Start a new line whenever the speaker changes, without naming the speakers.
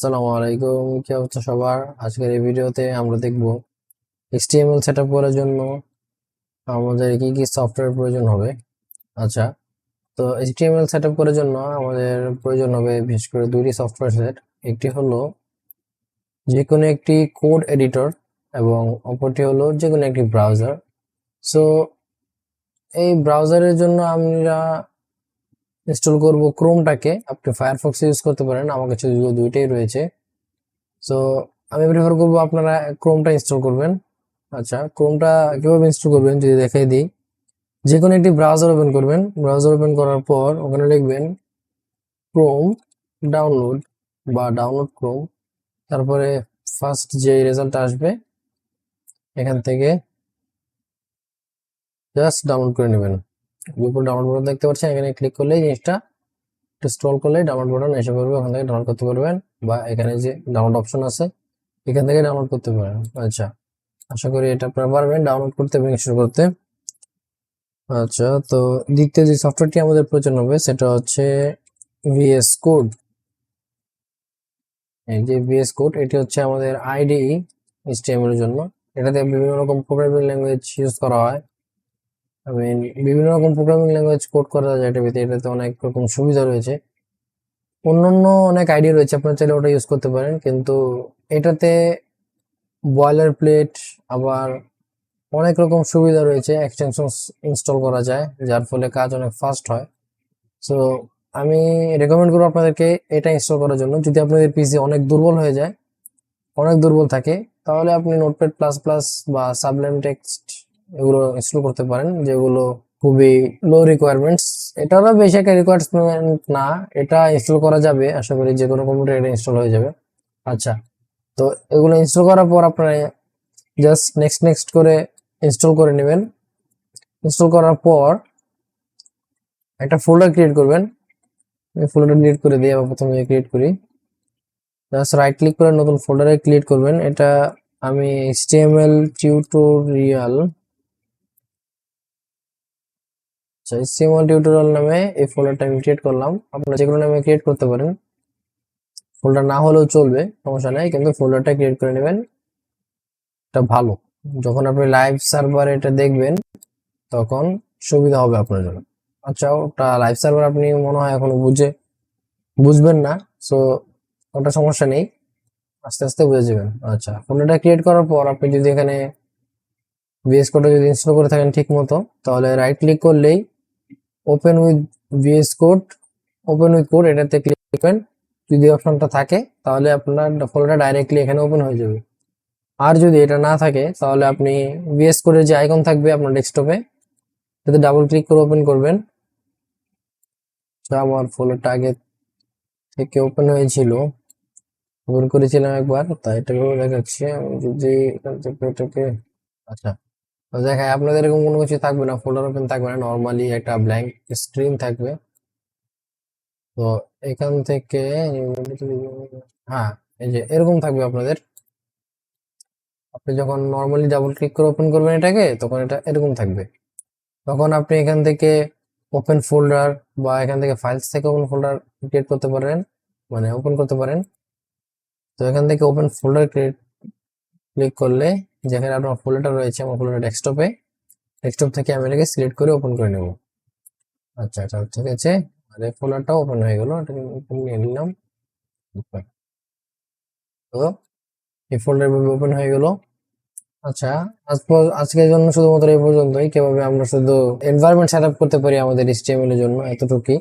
আসসালামু আলাইকুম, কি অবস্থা সবার? আজকের এই ভিডিওতে আমরা দেখব HTML সেটআপ করার জন্য আমাদের কি কি সফটওয়্যার প্রয়োজন হবে। আচ্ছা, তো HTML সেটআপ করার জন্য আমাদের প্রয়োজন হবে বিশেষ করে দুইটি সফটওয়্যার সেট। একটি হলো যে কোনো একটি কোড এডিটর এবং অপরটি হলো যে কোনো একটি ব্রাউজার। সো এই ব্রাউজারের জন্য আমরা ইনস্টল করব ক্রোমটাকে। আপনি ফায়ারফক্স ইউজ করতে পারেন, আমার কাছে দুইটাই রয়েছে। সো আমি প্রেফার করবো আপনারা ক্রোমটা ইনস্টল করবেন। আচ্ছা, ক্রোমটা কিভাবে ইনস্টল করবেন যদি দেখাই দিই। যে কোনো একটি ব্রাউজার ওপেন করবেন। ব্রাউজার ওপেন করার পর ওখানে লিখবেন ক্রোম ডাউনলোড বা ডাউনলোড ক্রোম। তারপরে ফার্স্ট যে রেজাল্ট আসবে এখান থেকে জাস্ট ডাউনলোড করে নেবেন। উপর ডাউনলোড বাটন দেখতে পাচ্ছেন, এখানে ক্লিক করলেই জিনিসটা একটু স্ক্রল করলে ডাউনলোড বাটন এসে পড়বে, ওখান থেকে ডাউনলোড করতে পারবেন বা এখানে যে ডাউনলোড অপশন আছে এখান থেকে ডাউনলোড করতে পারেন। আচ্ছা, আশা করি এটা আপনারা পারবেন ডাউনলোড করতে এবং ইনস্টল করতে। আচ্ছা, তো দ্বিতীয় যে সফটওয়্যারটি আমাদের প্রয়োজন হবে সেটা হচ্ছে ভিএস কোড। এই যে ভিএস কোড, এটি হচ্ছে আমাদের আইডিই HTML এর জন্য। এটাতে বিভিন্ন রকম প্রোগ্রামিং ল্যাঙ্গুয়েজ ইউজ করা হয়। বিভিন্ন রকম প্রোগ্রামিং ল্যাঙ্গুয়েজ কোড করা যায় এটাতে অনেক রকম সুবিধা রয়েছে। অন্যান্য অনেক আইডিয়া রয়েছে, আপনারা চাইলে ওটা ইউজ করতে পারেন, কিন্তু এটাতে বয়লার প্লেট আবার অনেক রকম সুবিধা রয়েছে, এক্সটেনশন ইনস্টল করা যায় যার ফলে কাজ অনেক ফাস্ট হয়। সো আমি রেকমেন্ড করবো আপনাদেরকে এটা ইনস্টল করার জন্য। যদি আপনাদের পিসি অনেক দুর্বল হয়ে যায়, অনেক দুর্বল থাকে, তাহলে আপনি নোটপ্যাড প্লাস প্লাস বা সাবলাইম টেক্সট এগুলো ইনস্টল করতে পারেন, যেগুলো খুবই লো রিকোয়ারমেন্টস। এটারও বেশি একটা রিকোয়ারমেন্ট না, এটা ইনস্টল করা যাবে, আশা করি যে কোনো কম্পিউটার এটা ইনস্টল হয়ে যাবে। আচ্ছা, তো এগুলো ইনস্টল করার পর আপনারা জাস্ট নেক্সট নেক্সট করে ইনস্টল করে নেবেন। ইনস্টল করার পর একটা ফোল্ডার ক্রিয়েট করবেন। ফোল্ডার ক্রিয়েট করে দিয়ে আবার প্রথমে ক্রিয়েট করি। জাস্ট রাইট ক্লিক করে নতুন ফোল্ডারে ক্রিয়েট করবেন। এটা আমি HTML টিউটোরিয়াল নামে এই ফোল্ডারটা আমি ক্রিয়েট করলাম। আপনারা যে কোনো নামে ক্রিয়েট করতে পারেন, ফোল্ডার না হলেও চলবে, সমস্যা নেই, কিন্তু ফোল্ডারটা ক্রিয়েট করে নেবেন। এটা ভালো, যখন আপনি লাইভ সার্ভারে এটা দেখবেন তখন সুবিধা হবে আপনার জন্য। আচ্ছা, ওটা লাইভ সার্ভার আপনি মনে হয় এখনো বুঝবেন না, সো ওটা সমস্যা নেই, আস্তে আস্তে বুঝে যাবেন। আচ্ছা, ফোল্ডারটা ক্রিয়েট করার পর আপনি যদি এখানে ভিএস কোডটা যদি ইনস্টল করে থাকেন ঠিক মতো, তাহলে রাইট ক্লিক করলেই open with VS code, open with code এটাতে ক্লিক করবেন। যদি অপশনটা থাকে তাহলে আপনার ফোল্ডারটা ডাইরেক্টলি এখানে ওপেন হয়ে যাবে। আর যদি এটা না থাকে তাহলে আপনি ভিএস কোডের যে আইকন থাকবে আপনার ডেস্কটপে, এটাতে ডাবল ক্লিক করে ওপেন করবেন। আমার ফোল্ডারটা আগে থেকে ওপেন হয়েছিল, ওপেন করেছিলাম একবার, তাই এটাকেও দেখাচ্ছি। আমি যদি এখান থেকে এটাকে, আচ্ছা, তো দেখায় আপনাদের এরকম কোনো কিছু থাকবে না, ফোল্ডার ওপেন থাকবে না, নর্মালি একটা ব্ল্যাঙ্ক স্ক্রিন থাকবে। তো এখান থেকে হ্যাঁ, এই যে এরকম থাকবে আপনাদের। আপনি যখন নর্মালি ডাবল ক্লিক করে ওপেন করবেন এটাকে, তখন এটা এরকম থাকবে। তখন আপনি এখান থেকে ওপেন ফোল্ডার বা এখান থেকে ফাইলস থেকে ওপেন ফোল্ডার ক্রিয়েট করতে পারেন, মানে ওপেন করতে পারেন। তো এখান থেকে ওপেন ফোল্ডার ক্লিক করলে যেখানে আপনার ফোল্ডারটা রয়েছে, আমার ফোল্ডার ডেস্কটপ থেকে আমি এটাকে সিলেক্ট করে ওপেন করে নেব। আচ্ছা আচ্ছা, ঠিক আছে, আর এই ফোল্ডারটাও ওপেন হয়ে গেল, এটাকে ওপেন নিয়ে নিলাম। তো এই ফোল্ডার ওপেন হয়ে গেল। আচ্ছা, আজকের জন্য শুধুমাত্র এই পর্যন্তই। কিভাবে আমরা শুধু এনভায়রনমেন্ট সেটআপ করতে পারি আমাদের HTML এর জন্য, এতটুকুই।